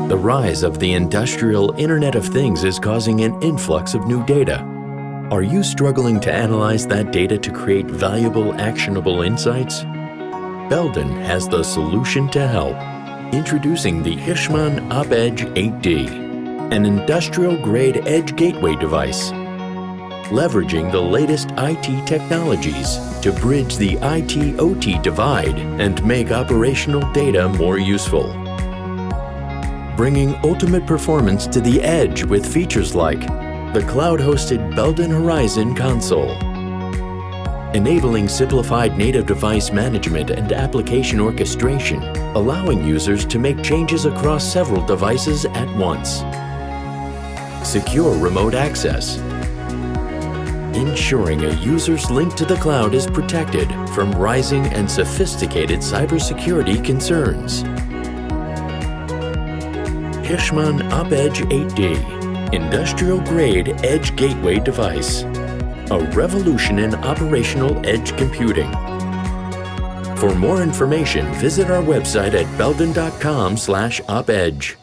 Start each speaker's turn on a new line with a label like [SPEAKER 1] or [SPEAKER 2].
[SPEAKER 1] The rise of the industrial Internet of Things is causing an influx of new data. Are you struggling to analyze that data to create valuable, actionable insights? Belden has the solution to help. Introducing the Hirschmann OpEdge-8D, an industrial-grade edge gateway device. Leveraging the latest IT technologies to bridge the IT-OT divide and make operational data more useful. Bringing ultimate performance to the edge with features like the cloud-hosted Belden Horizon console, enabling simplified native device management and application orchestration, allowing users to make changes across several devices at once, secure remote access, ensuring a user's link to the cloud is protected from rising and sophisticated cybersecurity concerns. Hirschmann OpEdge-8D, industrial-grade edge gateway device. A revolution in operational edge computing. For more information, visit our website at belden.com/opedge.